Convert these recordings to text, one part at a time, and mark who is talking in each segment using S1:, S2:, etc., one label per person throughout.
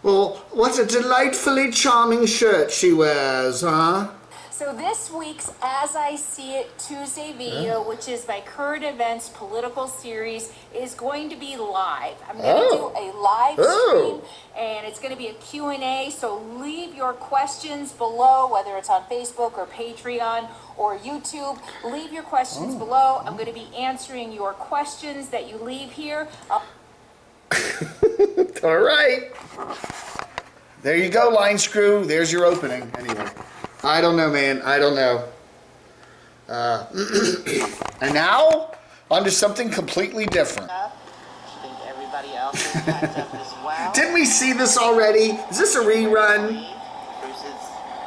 S1: Well, what a delightfully charming shirt she wears, huh?
S2: So this week's As I See It Tuesday video, which is my current events political series, is going to be live. I'm going to do a live stream, and it's going to be a Q&A, so leave your questions below, whether it's on Facebook or Patreon or YouTube. Leave your questions below. I'm going to be answering your questions that you leave here.
S1: All right. There you go, line screw. There's your opening. Anyway. I don't know, man. I don't know. And now, onto something completely different.
S3: Everybody else is packed up as well.
S1: Didn't we see this already? Is this a rerun?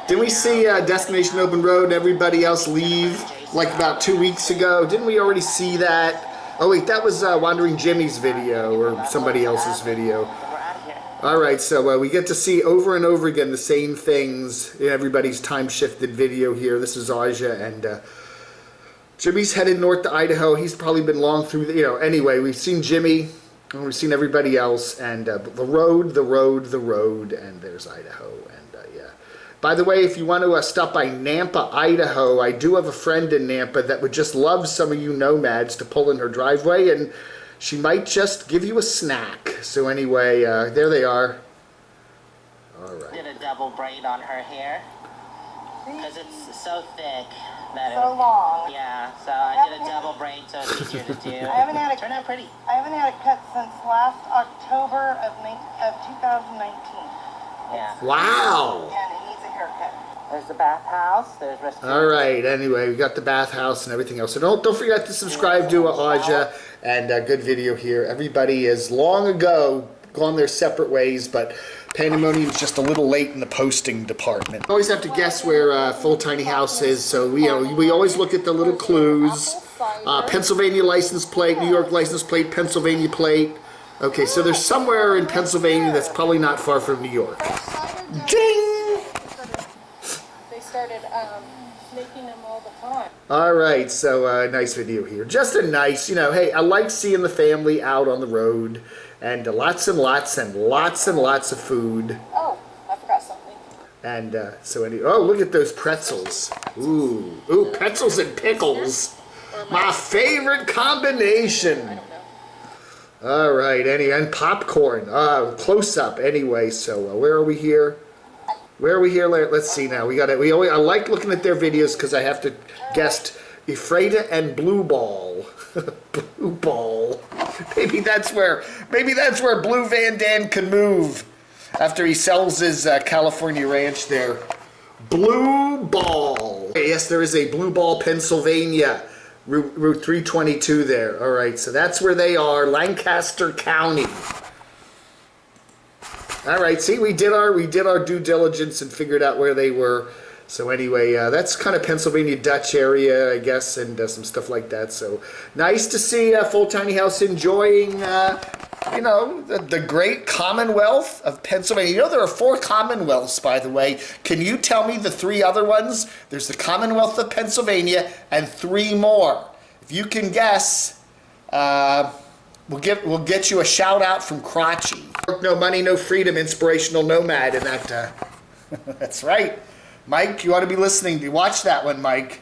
S1: Didn't we see Destination Open Road, everybody else leave, like about 2 weeks ago? Didn't we already see that? Oh wait, that was Wandering Jimmy's video, or somebody else's video. Alright, so we get to see over and over again the same things in everybody's time-shifted video here. This is Aja, and Jimmy's headed north to Idaho. He's probably been long through, anyway, we've seen Jimmy, and we've seen everybody else, and the road, and there's Idaho, and yeah. By the way, if you want to stop by Nampa, Idaho, I do have a friend in Nampa that would just love some of you nomads to pull in her driveway, and she might just give you a snack. So anyway, there they are. All right.
S3: Did a double braid on her hair because it's so thick that
S4: so long.
S3: Yeah, so I did a double braid so it's easier to do.
S4: I haven't had it.
S3: Turned out pretty.
S4: I haven't had it cut since last October of 2019.
S3: Yeah.
S1: Wow.
S4: And it needs a haircut.
S3: There's the bathhouse. There's restroom.
S1: All right. Anyway, we got the bathhouse and everything else. So don't forget to subscribe to Aja, and a good video here. Everybody is long ago gone their separate ways, but Pandemonium's just a little late in the posting department. Always have to guess where Full Tiny House is, so we always look at the little clues. Pennsylvania license plate, New York license plate, Pennsylvania plate. Okay, so there's somewhere in Pennsylvania that's probably not far from New York. Ding!
S2: They started making them all the time.
S1: All right, so nice video here. Just a nice, hey, I like seeing the family out on the road, and lots and lots of food.
S2: Oh, I forgot something.
S1: And so anyway, oh, look at those pretzels. Ooh, pretzels and pickles. My favorite combination.
S2: I don't know.
S1: All right, and popcorn. Close up. Anyway, so where are we here? Where are we here? Let's see now. I like looking at their videos because I have to guess Ephrata and Blue Ball. Blue Ball. Maybe that's where Blue Van Dam can move after he sells his California ranch there. Blue Ball. Yes, there is a Blue Ball, Pennsylvania. Route 322 there. All right, so that's where they are, Lancaster County. All right, see, we did our due diligence and figured out where they were. So anyway, that's kind of Pennsylvania Dutch area, I guess, and some stuff like that. So nice to see Full Tiny House enjoying, the great Commonwealth of Pennsylvania. There are 4 Commonwealths, by the way. Can you tell me the 3 other ones? There's the Commonwealth of Pennsylvania and 3 more. If you can guess, we'll get you a shout out from Crotchy. No money, no freedom, inspirational nomad, and that. That's right. Mike, you ought to be listening. Watch that one, Mike.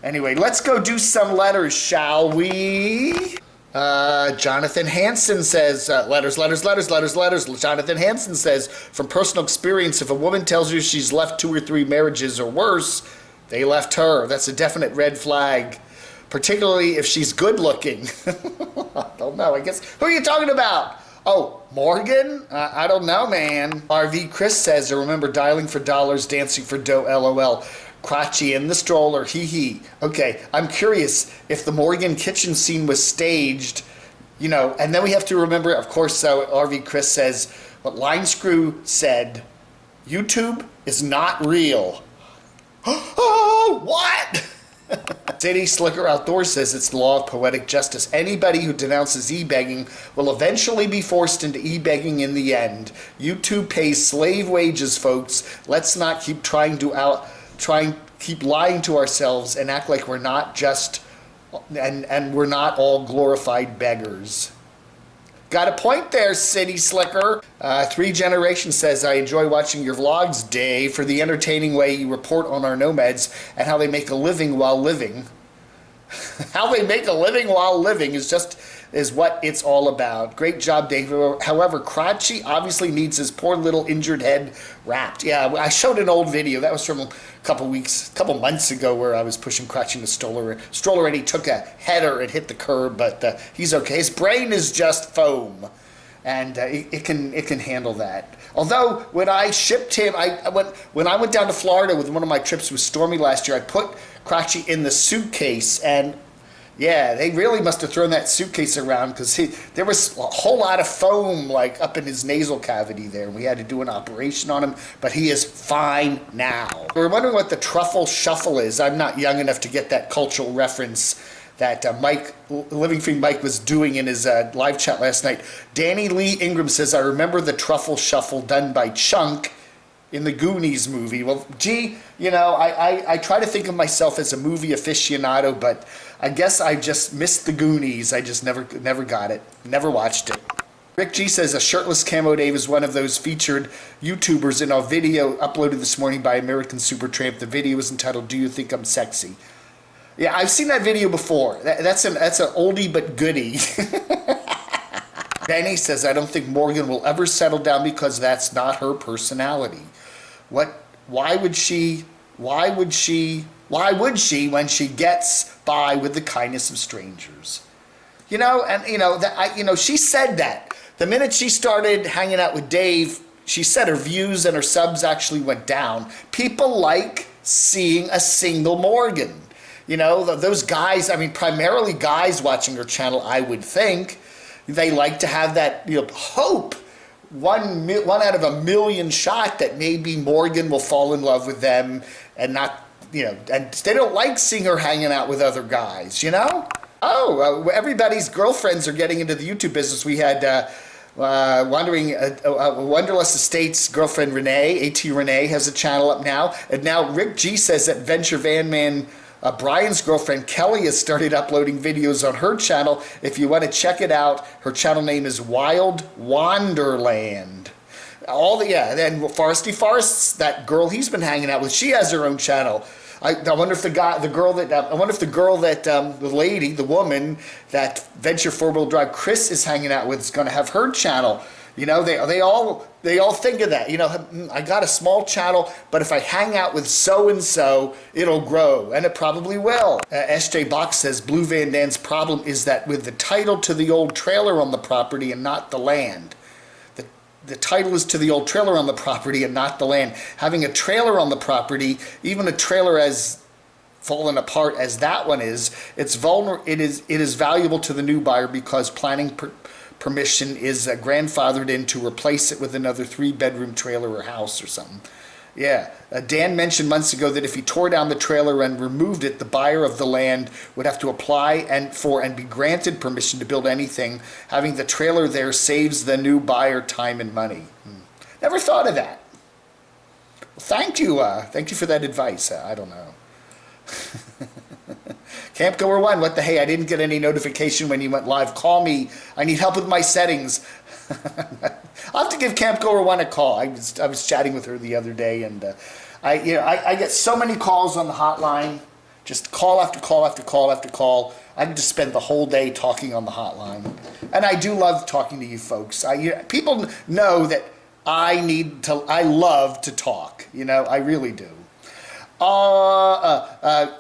S1: Anyway, let's go do some letters, shall we? Jonathan Hansen says, letters. Jonathan Hansen says, from personal experience, if a woman tells you she's left 2 or 3 marriages or worse, they left her. That's a definite red flag. Particularly if she's good looking. I don't know, I guess. Who are you talking about? Oh, Morgan? I don't know, man. RV Chris says, I remember dialing for dollars, dancing for dough, LOL. Crotchy in the stroller, hee hee. Okay, I'm curious if the Morgan kitchen scene was staged, and then we have to remember, of course, RV Chris says, what Line Screw said, YouTube is not real. Oh, what? City Slicker Outdoors says it's the law of poetic justice. Anybody who denounces e-begging will eventually be forced into e-begging in the end. YouTube pays slave wages, folks. Let's not keep keep lying to ourselves and act like we're not just and we're not all glorified beggars. Got a point there, City Slicker. Three Generations says, I enjoy watching your vlogs, Dave, for the entertaining way you report on our nomads and how they make a living while living. How they make a living while living is what it's all about. Great job, Dave. However, Crotchy obviously needs his poor little injured head wrapped. Yeah, I showed an old video. That was from a couple months ago, where I was pushing Crotchy in the stroller and he took a header and hit the curb, but he's okay. His brain is just foam, and it can handle that. Although when I shipped him, when I went down to Florida with one of my trips with Stormy last year, I put Crotchy in the suitcase, and yeah, they really must have thrown that suitcase around, because there was a whole lot of foam like up in his nasal cavity there. We had to do an operation on him, but he is fine now. We're wondering what the truffle shuffle is. I'm not young enough to get that cultural reference that Living Free Mike was doing in his live chat last night. Danny Lee Ingram says, I remember the truffle shuffle done by Chunk in the Goonies movie. Well, gee, I try to think of myself as a movie aficionado, but I guess I just missed the Goonies. I just never got it. Never watched it. Rick G says, a shirtless Camo Dave is one of those featured YouTubers in a video uploaded this morning by American Supertramp. The video is entitled, Do You Think I'm Sexy? Yeah, I've seen that video before. That's an oldie but goodie. Danny says, I don't think Morgan will ever settle down because that's not her personality. Why would she when she gets by with the kindness of strangers? She said that. The minute she started hanging out with Dave, she said her views and her subs actually went down. People like seeing a single Morgan. Those guys, primarily guys watching her channel, I would think. They like to have that, hope, one out of a million shot that maybe Morgan will fall in love with them, and not, and they don't like seeing her hanging out with other guys, everybody's girlfriends are getting into the YouTube business. We had Wonderlust Estates girlfriend Renee, AT Renee, has a channel up now, and now Rick G says that Venture Van Man Brian's girlfriend Kelly has started uploading videos on her channel. If you want to check it out, her channel name is Wild Wanderland. Then Foresty Forests, that girl he's been hanging out with, she has her own channel. I wonder if the woman that Venture 4-wheel drive Chris is hanging out with is going to have her channel. They all think of that. I got a small channel, but if I hang out with so-and-so, it'll grow, and it probably will. SJ Box says, Blue Van Dan's problem is that with the title to the old trailer on the property and not the land. The title is to the old trailer on the property and not the land. Having a trailer on the property, even a trailer as fallen apart as that one is, it is valuable to the new buyer because planning permission is grandfathered in to replace it with another 3-bedroom trailer or house or something. Yeah, Dan mentioned months ago that if he tore down the trailer and removed it, the buyer of the land would have to apply and be granted permission to build anything. Having the trailer there saves the new buyer time and money. Never thought of that. Well, thank you for that advice. I don't know. Campgoer 1, what the hey, I didn't get any notification when you went live. Call me. I need help with my settings. I'll have to give Campgoer 1 a call. I was chatting with her the other day, and I get so many calls on the hotline. Just call after call after call after call. I can just spend the whole day talking on the hotline. And I do love talking to you folks. People know that I love to talk. I really do.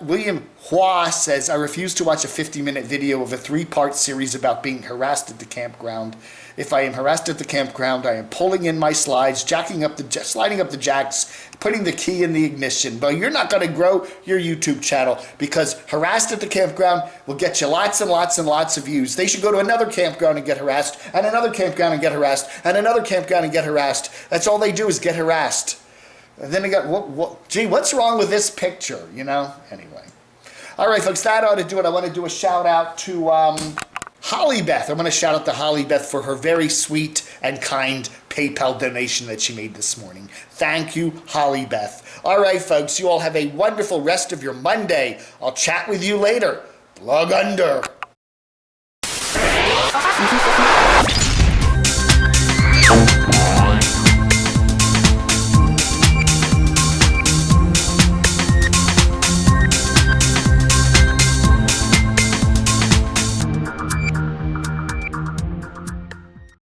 S1: William Hua says, I refuse to watch a 50-minute video of a 3-part series about being harassed at the campground. If I am harassed at the campground, I am pulling in my slides, sliding up the jacks, putting the key in the ignition. But you're not going to grow your YouTube channel, because harassed at the campground will get you lots and lots and lots of views. They should go to another campground and get harassed, and another campground and get harassed, and another campground and get harassed. That's all they do is get harassed. And then they got, gee, what's wrong with this picture, Anyway. All right, folks, that ought to do it. I want to do a shout-out to Holly Beth. I want to shout out to Holly Beth for her very sweet and kind PayPal donation that she made this morning. Thank you, Holly Beth. All right, folks, you all have a wonderful rest of your Monday. I'll chat with you later. Plug under.